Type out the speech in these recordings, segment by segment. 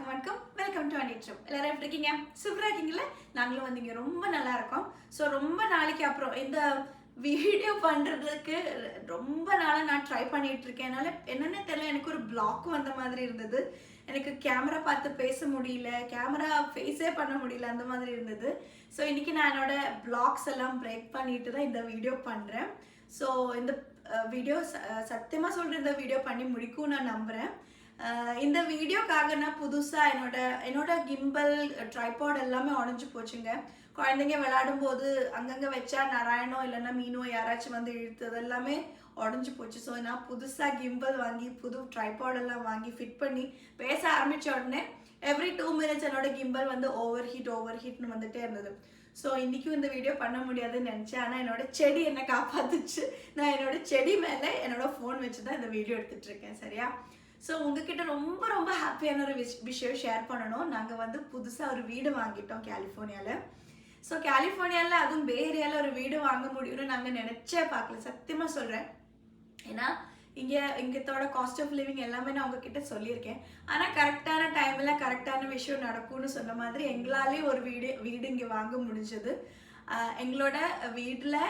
வணக்கம் welcome to அனிட்ரம். எல்லாரும் எப்படி இருக்கீங்க? சூப்பரா இருக்கீங்களா? நாங்களும் வந்து இங்க ரொம்ப நல்லா இருக்கோம். ஸோ ரொம்ப நாளைக்கு அப்புறம் இந்த வீடியோ பண்றதுக்கு ரொம்ப நாளாக நான் ட்ரை பண்ணிட்டு இருக்கேன். என்னால் என்னென்னு தெரியல, எனக்கு ஒரு பிளாக் வந்த மாதிரி இருந்தது. எனக்கு கேமரா பார்த்து பேச முடியல, கேமரா ஃபேஸே பண்ண முடியல, அந்த மாதிரி இருந்தது. ஸோ இன்னைக்கு நான் என்னோட பிளாக்ஸ் எல்லாம் பிரேக் பண்ணிட்டு தான் இந்த வீடியோ பண்ணுறேன். ஸோ இந்த வீடியோ சத்தியமாக சொல்கிறேன், இந்த வீடியோ பண்ணி முடிக்கும் நான் நம்புகிறேன். இந்த வீடியோக்காக நான் புதுசாக என்னோட கிம்பல் ட்ரைபாட் எல்லாமே உடஞ்சி போச்சுங்க. குழந்தைங்க விளையாடும் போது அங்கங்கே வச்சா நாராயணோ இல்லைன்னா மீனோ யாராச்சும் வந்து இழுத்தது எல்லாமே உடஞ்சி போச்சு. ஸோ நான் புதுசாக கிம்பல் வாங்கி புது ட்ரைபாட் எல்லாம் வாங்கி ஃபிட் பண்ணி பேச ஆரம்பித்த உடனே எவ்ரி 2 minutes என்னோட கிம்பல் வந்து ஓவர் ஹீட்னு வந்துட்டே இருந்தது. ஸோ இன்றைக்கும் இந்த வீடியோ பண்ண முடியாதுன்னு நினச்சேன். ஆனால் என்னோட செடி என்னை காப்பாற்றுச்சு. நான் என்னோட செடி மேலே என்னோட ஃபோன் வச்சு தான் இந்த வீடியோ எடுத்துகிட்ருக்கேன். சரியா? ஸோ உங்ககிட்ட ரொம்ப ரொம்ப ஹாப்பியான ஒரு விஷயம் ஷேர் பண்ணணும். நாங்கள் வந்து புதுசாக ஒரு வீடு வாங்கிட்டோம் கலிஃபோர்னியாவில். ஸோ கலிஃபோர்னியாவில் அதுவும் பே ஏரியாவில் ஒரு வீடு வாங்க முடியும்னு நாங்கள் நினச்சே பார்க்கல, சத்தியமாக சொல்கிறேன். ஏன்னா இங்கத்தோட காஸ்ட் ஆஃப் லிவிங் எல்லாமே நான் உங்ககிட்ட சொல்லியிருக்கேன். ஆனால் கரெக்டான டைமில் கரெக்டான விஷயம் நடக்கும்னு சொன்ன மாதிரி எங்களாலே ஒரு வீடு இங்கே வாங்க முடிஞ்சது. எங்களோட வீட்டில்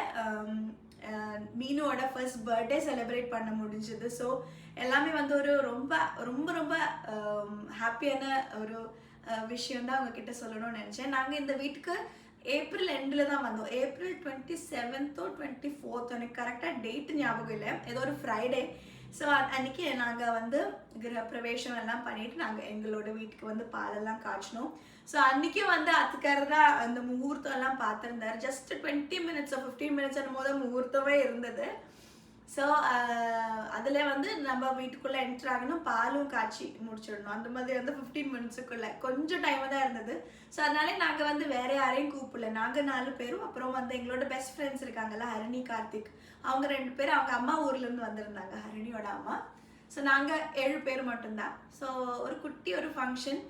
மீனோட ஃபர்ஸ்ட் பர்த்டே செலிப்ரேட் பண்ண முடிஞ்சது. ஸோ எல்லாமே வந்து ஒரு ரொம்ப ரொம்ப ரொம்ப ஹாப்பியான ஒரு விஷயம் தான் உங்ககிட்ட சொல்லணும்னு நினச்சேன். நாங்கள் இந்த வீட்டுக்கு ஏப்ரல் எண்டில் தான் வந்தோம். ஏப்ரல் 27th or 24th, எனக்கு கரெக்டாக டேட்டு ஞாபகம் இல்லை, ஏதோ ஒரு ஃப்ரைடே. ஸோ அன்றைக்கி நாங்கள் வந்து கிரகப்பிரவேசம் எல்லாம் பண்ணிவிட்டு நாங்கள் எங்களோட வீட்டுக்கு வந்து பாலெல்லாம் காய்ச்சினோம். ஸோ அன்றைக்கும் வந்து அதுக்காரதா அந்த முகூர்த்தம் எல்லாம் பார்த்துருந்தாரு. ஜஸ்ட் 20 minutes 15 minutes போது முகூர்த்தமே இருந்தது. ஸோ அதில் வந்து நம்ம வீட்டுக்குள்ளே என்ட்ரு ஆகணும், பாலும் காய்ச்சி முடிச்சிடணும். அந்த மாதிரி வந்து 15 minutesக்குள்ளே கொஞ்சம் டைம் தான் இருந்தது. ஸோ அதனாலே நாங்கள் வந்து வேறு யாரையும் கூப்பிடல. நாங்கள் 4 பேரும், அப்புறம் வந்து எங்களோட பெஸ்ட் ஃப்ரெண்ட்ஸ் இருக்காங்கல்ல, ஹரிணி கார்த்திக், அவங்க 2 பேர் அவங்க அம்மா ஊர்லேருந்து வந்திருந்தாங்க, ஹரிணியோட அம்மா. ஸோ நாங்கள் 7 பேர் மட்டும்தான். ஸோ ஒரு குட்டி ஒரு ஃபங்க்ஷன்.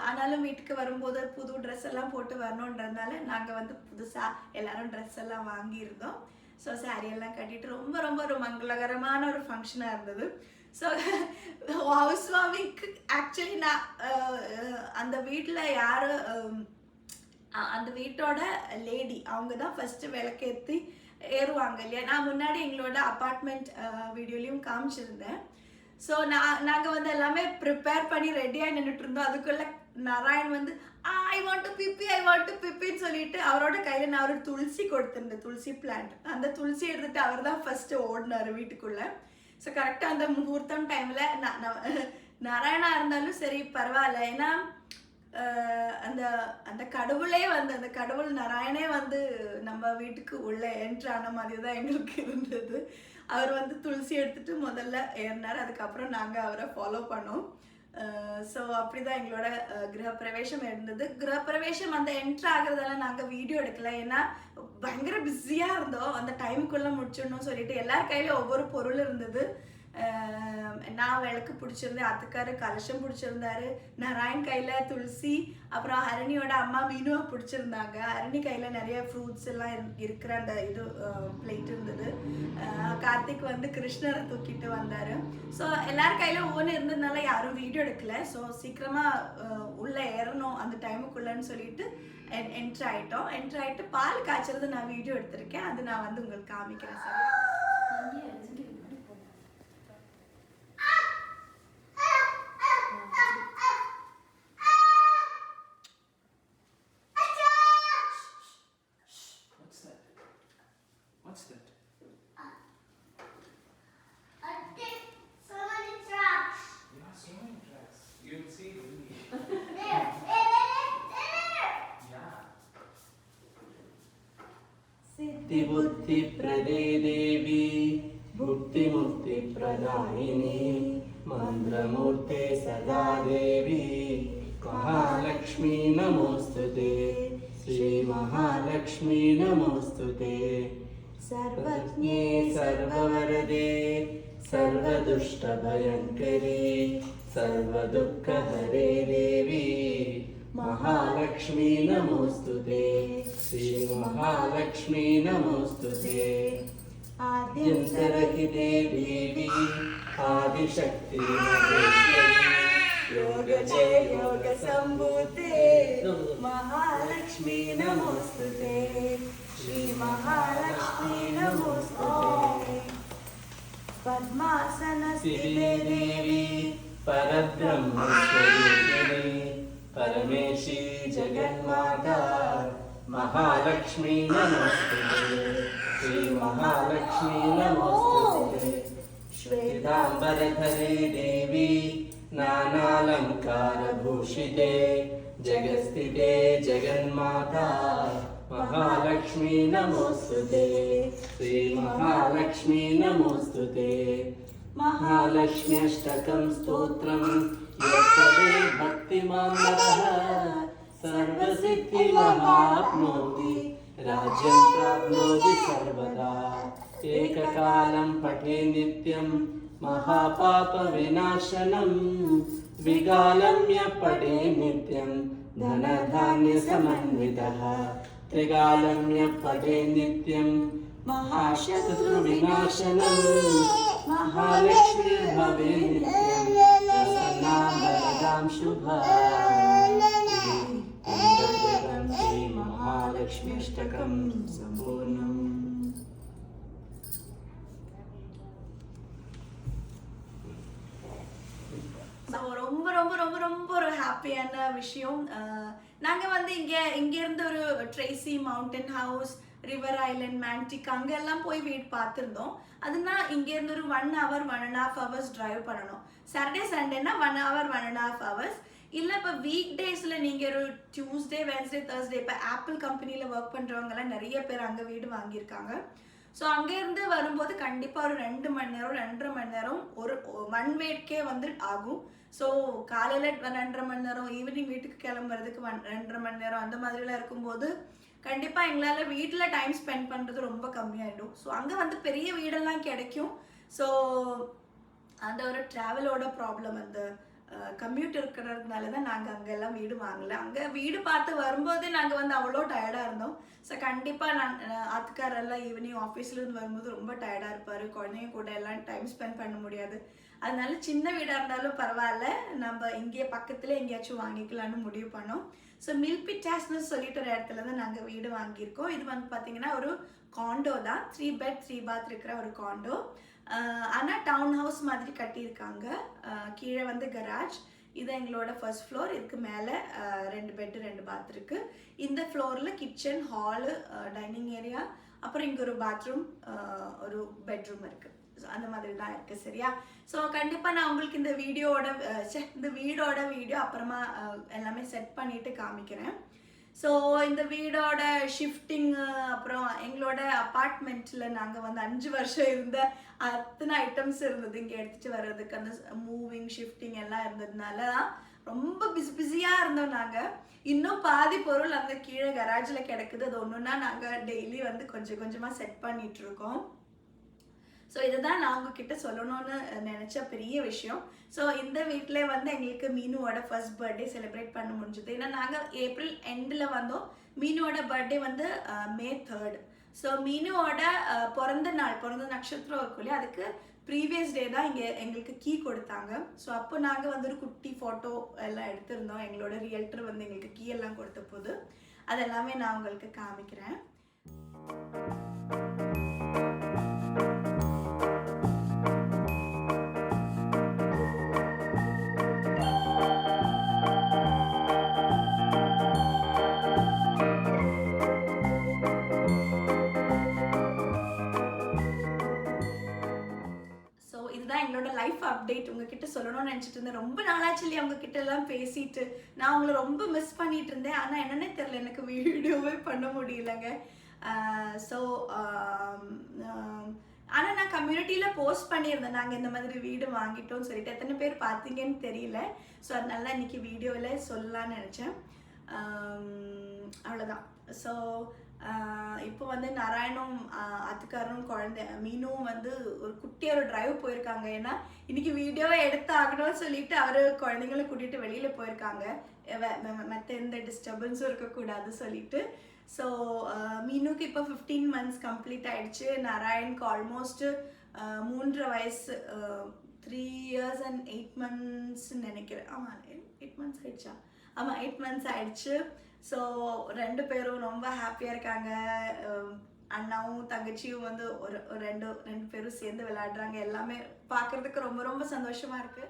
ஆனாலும் வீட்டுக்கு வரும்போது புது ட்ரெஸ் எல்லாம் போட்டு வரணுன்றதுனால நாங்கள் வந்து புதுசாக எல்லாரும் ட்ரெஸ் எல்லாம் வாங்கியிருந்தோம். ஸோ சாரியெல்லாம் கட்டிட்டு ரொம்ப ரொம்ப ஒரு மங்களகரமான ஒரு ஃபங்க்ஷனாக இருந்தது. ஸோ ஹவுஸ் வார்மிங்க்கு ஆக்சுவலி நான் அந்த வீட்டில் யார் அந்த வீட்டோட லேடி அவங்க தான் ஃபஸ்ட்டு விளக்கேற்றி ஏறுவாங்க இல்லையா. நான் முன்னாடி எங்களோட அப்பார்ட்மெண்ட் வீடியோலையும் காமிச்சிருந்தேன். ஸோ நாங்கள் வந்து எல்லாமே ப்ரிப்பேர் பண்ணி ரெடியாக நின்றுட்டு இருந்தோம். அதுக்குள்ளே நாராயண் வந்து ஐ வாண்ட் டு பிப்பின்னு சொல்லிட்டு அவரோட கையில் நான் ஒரு துளசி கொடுத்துருந்தேன், துளசி பிளான்ட். அந்த துளசி எடுத்துகிட்டு அவர் தான் ஃபஸ்ட்டு ஓடினார் வீட்டுக்குள்ளே. ஸோ கரெக்டாக அந்த முகூர்த்தம் டைமில் நாராயணா இருந்தாலும் சரி பரவாயில்ல, ஏன்னா அந்த கடவுளே வந்து அந்த கடவுள் நாராயணே வந்து நம்ம வீட்டுக்கு உள்ளே என்ட்ரு ஆன மாதிரி தான் எங்களுக்கு இருந்தது. அவர் வந்து துளசி எடுத்துகிட்டு முதல்ல ஏறினார், அதுக்கப்புறம் நாங்கள் அவரை ஃபாலோ பண்ணோம். ஸோ அப்படி தான் எங்களோட கிரகப்பிரவேசம் இருந்தது. கிரகப்பிரவேசம் அந்த என்ட்ரு ஆகிறதெல்லாம் நாங்கள் வீடியோ எடுக்கல, ஏன்னா பயங்கர பிஸியாக இருந்தோம். அந்த டைமுக்குள்ளே முடிச்சிடணும்னு சொல்லிட்டு எல்லார் கையிலும் ஒவ்வொரு பொருள் இருந்தது. நான் விளக்கு பிடிச்சிருந்தேன், அதுக்காரு கலசம் பிடிச்சிருந்தாரு, நாராயண் கையில் துளசி, அப்புறம் ஹரணியோட அம்மா மீனுவை பிடிச்சிருந்தாங்க. ஹரணி கையில் நிறைய ஃப்ரூட்ஸ் எல்லாம் இருக்கிற அந்த இது பிளேட் இருந்தது. கார்த்திக் வந்து கிருஷ்ணரை தூக்கிட்டு வந்தார். ஸோ எல்லார் கையில் ஒவ்வொன்று இருந்ததுனால யாரும் வீடியோ எடுக்கல. ஸோ சீக்கிரமாக உள்ளே ஏறணும் அந்த டைமுக்குள்ளேன்னு சொல்லிட்டு என்ட்ரு ஆகிட்டு பால் காய்ச்சறது நான் வீடியோ எடுத்திருக்கேன். அது நான் வந்து உங்களுக்கு காமிக்கிறேன். Sir What's that? I think so many tracks. Yeah, so many tracks. You'll see really. There. Yeah. सिद्धि बुद्धि प्रदे देवी भुक्ति मुक्ति प्रदायिनी मंत्रमूर्ते सदा देवी महालक्ष्मी नमोस्तुते श्री महालक्ष्मी नमोस्तुते सर्वज्ञे सर्ववरदे सर्वदुष्टभयङ्करी सर्वदुःखहरे देवी महालक्ष्मी नमोस्तुते श्री महालक्ष्मी नमोस्तुते आद्यन्तरहिते देवी आदिशक्ति महेश्वरी योगजय योग सम्भूते महालक्ष्मी नमोस्तुते श्री महालक्ष्मी नमोस्तुते पद्मासनस्थिते देवी परब्रह्मस्वरूपिणी परमेशी जगन्माता महालक्ष्मी नमोस्तुते श्री महालक्ष्मी नमोस्तुते श्वेतांबरधरे देवी नानालंकारभूषिते जगत्स्थिते जगन्माता महालक्ष्मी नमोस्तुते श्री महालक्ष्मी नमोस्तुते महालक्ष्म्यष्टकं स्तोत्रं यत्पदे भक्तिमान् नरः सर्वसिद्धिमवाप्नोति राज्यं प्राप्नोति सर्वदा एककालं पठे नित्यं महापापविनाशनं विगालम्य पठे नित्यं धनधान्यसमन्वितः त्रिगालम्य पठे नित्यं महाशत्रुविनाशनं महालक्ष्मी भवे नित्यं प्रसन्ना वरदां शुभा श्री महालक्ष्म्यष्टकं सम्पूर्णम् ரொம்ப ரொம்ப ரொம்ப ரொம்ப ஒரு ஹாப்பியான விஷயம். நாங்கள் வந்து இங்கேருந்து ஒரு ட்ரேசி மவுண்டன் ஹவுஸ் ரிவர் ஐலண்ட் மேன்டிக் அங்கெல்லாம் போய் வீடு பார்த்துருந்தோம். அதுனா இங்கேருந்து ஒரு 1 hour 1.5 hours டிரைவ் பண்ணணும். சாட்டர்டே சண்டேனா 1 hour 1.5 hours. இல்லை இப்போ வீக் டேஸில் நீங்கள் ஒரு டியூஸ்டே வென்ஸ்டே தேர்ஸ்டே இப்போ ஆப்பிள் கம்பெனியில் ஒர்க் பண்ணுறவங்கலாம் நிறைய பேர் அங்கே வீடு வாங்கியிருக்காங்க. ஸோ அங்கேருந்து வரும்போது கண்டிப்பாக ஒரு 2 மணி நேரம் 2.5 மணி நேரம் ஒரு ஒன் வேக்கே வந்து ஆகும். ஸோ காலையில் 2.5 மணி நேரம் ஈவினிங் வீட்டுக்கு கிளம்புறதுக்கு 2.5 மணி நேரம் அந்த மாதிரிலாம் இருக்கும்போது கண்டிப்பாக எங்களால் வீட்டில் டைம் ஸ்பெண்ட் பண்ணுறது ரொம்ப கம்மியாகிடும். ஸோ அங்கே வந்து பெரிய வீடெல்லாம் கிடைக்கும். ஸோ அந்த ஒரு ட்ராவலோட ப்ராப்ளம் அந்த கம்யூட் இருக்கிறதுனால தான் நாங்கள் அங்கெல்லாம் வீடு வாங்கலை. அங்கே வீடு பார்த்து வரும்போதே நாங்கள் வந்து அவ்வளோ டயர்டாக இருந்தோம். ஸோ கண்டிப்பாக ஆத்துக்காரெல்லாம் ஈவினிங் ஆஃபீஸ்லேருந்து வரும்போது ரொம்ப டயர்டாக இருப்பார். குழந்தைங்க கூட எல்லாம் டைம் ஸ்பெண்ட் பண்ண முடியாது. அதனால சின்ன வீடாக இருந்தாலும் பரவாயில்ல, நம்ம இங்கே பக்கத்தில் எங்கேயாச்சும் வாங்கிக்கலான்னு முடிவு பண்ணோம். ஸோ மில்பிட்டாஸ்னு சொல்லிட்டு ஒரு இடத்துல தான் நாங்கள் வீடு வாங்கியிருக்கோம். இது வந்து பார்த்தீங்கன்னா ஒரு காண்டோ தான், 3 bed 3 bath இருக்கிற ஒரு காண்டோ. ஆனால் டவுன் ஹவுஸ் மாதிரி கட்டியிருக்காங்க. கீழே வந்து கராஜ், இது எங்களோட ஃபர்ஸ்ட் ஃப்ளோர். இதுக்கு மேலே 2 bed 2 bath இருக்குது. இந்த ஃப்ளோரில் கிச்சன், ஹாலு, டைனிங் ஏரியா, அப்புறம் இங்கே ஒரு பாத்ரூம், ஒரு பெட்ரூம் இருக்குது. அந்த மாதிரி தான் இருக்குது. சரியா? ஸோ கண்டிப்பாக நான் உங்களுக்கு இந்த வீடோட வீடியோ அப்புறமா எல்லாமே செட் பண்ணிவிட்டு காமிக்கிறேன். ஸோ இந்த வீடோட ஷிஃப்டிங்கு, அப்புறம் எங்களோட அப்பார்ட்மெண்ட்டில் நாங்கள் வந்து 5 வருஷம் இருந்த அத்தனை ஐட்டம்ஸ் இருந்தது இங்கே எடுத்துகிட்டு வர்றதுக்கு. அந்த மூவிங் ஷிஃப்டிங் எல்லாம் இருந்ததுனால ரொம்ப பிஸியாக இருந்தோம் நாங்கள். இன்னும் பாதி பொருள் அந்த கீழே கராஜில் கிடக்குது. அது ஒன்றுன்னா நாங்கள் டெய்லி வந்து கொஞ்சம் கொஞ்சமாக செட் பண்ணிகிட்ருக்கோம். ஸோ இதுதான் நான் உங்ககிட்ட சொல்லணும்னு நினச்ச பெரிய விஷயம். ஸோ இந்த வீட்டில் வந்து எங்களுக்கு மீனுவோட ஃபர்ஸ்ட் பர்த்டே செலிப்ரேட் பண்ண முடிஞ்சது. ஏன்னா நாங்கள் ஏப்ரல் எண்டில் வந்தோம். மீனுவோட பர்த்டே வந்து May 3rd. ஸோ மீனுவோட பிறந்த நட்சத்திரம் இருக்கும் இல்லையா, அதுக்கு ப்ரீவியஸ் டே தான் இங்கே எங்களுக்கு கீ கொடுத்தாங்க. ஸோ அப்போ நாங்கள் வந்து ஒரு குட்டி ஃபோட்டோ எல்லாம் எடுத்திருந்தோம். எங்களோட ரியல்டர் வந்து எங்களுக்கு கீ எல்லாம் கொடுத்த போது அதெல்லாமே நான் உங்களுக்கு காமிக்கிறேன். எங்களோட லைஃப் அப்டேட் உங்ககிட்ட சொல்லணும்னு நினச்சிட்டு இருந்தேன். ரொம்ப நாளாச்சு இல்லையா உங்ககிட்ட எல்லாம் பேசிட்டு. நான் உங்களை ரொம்ப மிஸ் பண்ணிட்டு இருந்தேன். ஆனால் என்னன்னே தெரியல, எனக்கு வீடியோவே பண்ண முடியலங்க. ஸோ ஆனால் நான் கம்யூனிட்டியில் போஸ்ட் பண்ணியிருந்தேன், நாங்கள் இந்த மாதிரி வீடு வாங்கிட்டோம்னு சொல்லிட்டு. எத்தனை பேர் பார்த்தீங்கன்னு தெரியல. ஸோ அதனால இன்னைக்கு வீடியோவில் சொல்லலான்னு நினச்சேன். அவ்வளோதான். ஸோ இப்போ வந்து நாராயணும் அத்துக்காரனும் குழந்தை மீனும் வந்து ஒரு குட்டியாக ஒரு டிரைவ் போயிருக்காங்க. ஏன்னா இன்னைக்கு வீடியோவை எடுத்து ஆகணும்னு சொல்லிட்டு அவர் குழந்தைங்களை கூட்டிகிட்டு வெளியில் போயிருக்காங்க. மற்ற எந்த டிஸ்டர்பன்ஸும் இருக்கக்கூடாது சொல்லிட்டு. ஸோ மீனுக்கு இப்போ 15 months கம்ப்ளீட் ஆயிடுச்சு. நாராயணுக்கு ஆல்மோஸ்ட் 3.5 வயசு 3 years and 8 months நினைக்கிறேன். ஆமாம் 8 months ஆயிடுச்சா? ஆமாம் 8 months ஆயிடுச்சு. ஸோ 2 பேரும் ரொம்ப ஹாப்பியாக இருக்காங்க. அண்ணாவும் தங்கச்சியும் வந்து ஒரு ரெண்டு பேரும் சேர்ந்து விளையாடுறாங்க. எல்லாமே பார்க்குறதுக்கு ரொம்ப ரொம்ப சந்தோஷமாக இருக்குது.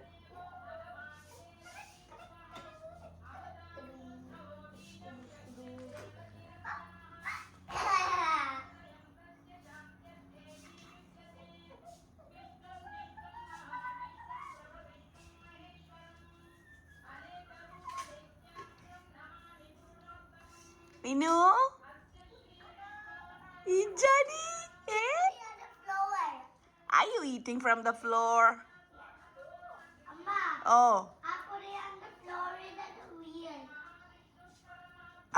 Minu? Ijani? Eh? On the floor. Are you eating from the floor? Amma, Oh. I put it on the floor in the wheel.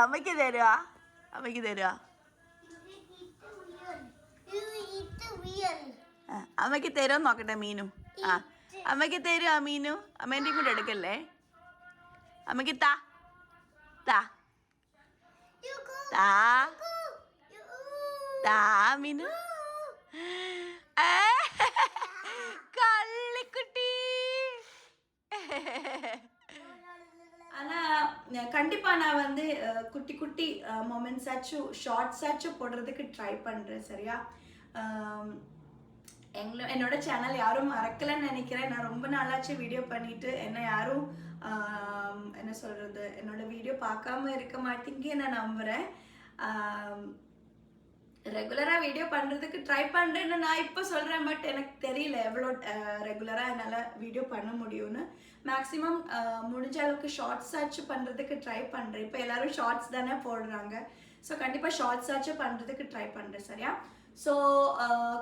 അമ്മയ്ക്ക് തരുവാ? അമ്മയ്ക്ക് തരുവാ? You eat the wheel. You eat the wheel. അമ്മയ്ക്ക് തരുമോ നോക്കട്ടെ മീനു. ആ അമ്മയ്ക്ക് തരുവാ മീനു? അമ്മേൻ്റെയും കൂടെ എടുക്കല്ലേ? അമ്മയ്ക്ക് താ താ You go. താ Go. You. താ മീനു. കള്ളിക്കുട്ടി. ஆனால் கண்டிப்பாக நான் வந்து குட்டி குட்டி மொமெண்ட்ஸ் ஆச்சும் ஷார்ட்ஸ் ஆச்சும் போடுறதுக்கு ட்ரை பண்ணுறேன். சரியா? என்னோட சேனல் யாரும் மறக்கலைன்னு நினைக்கிறேன். நான் ரொம்ப நாளாச்சு வீடியோ பண்ணிட்டு என்ன யாரும் என்ன சொல்கிறது, என்னோட வீடியோ பார்க்காம இருக்க மாட்டீங்க நான் நம்புகிறேன். ரெகுலராக வீடியோ பண்ணுறதுக்கு ட்ரை பண்ணுறேன்னு நான் இப்போ சொல்கிறேன். பட் எனக்கு தெரியல எவ்வளோ ரெகுலராக என்னால் வீடியோ பண்ண முடியும்னு. மேக்ஸிமம் முடிஞ்ச அளவுக்கு ஷார்ட்ஸ் ஆச்சு பண்ணுறதுக்கு ட்ரை பண்ணுறேன். இப்போ எல்லோரும் ஷார்ட்ஸ் தானே போடுறாங்க. ஸோ கண்டிப்பாக ஷார்ட்ஸ் ஆச்சு பண்ணுறதுக்கு ட்ரை பண்ணுறேன். சரியா? ஸோ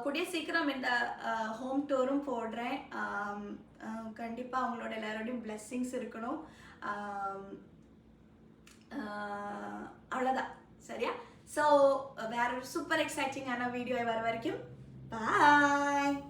கூடிய சீக்கிரம் இந்த ஹோம் டூரும் போடுறேன். கண்டிப்பாக அவங்களோட எல்லாரோடையும் பிளெஸ்ஸிங்ஸ் இருக்கணும். அவ்வளோதான். சரியா? ஸோ வேற ஒரு சூப்பர் எக்ஸைட்டிங்கான வீடியோ வர வரைக்கும் பாய்.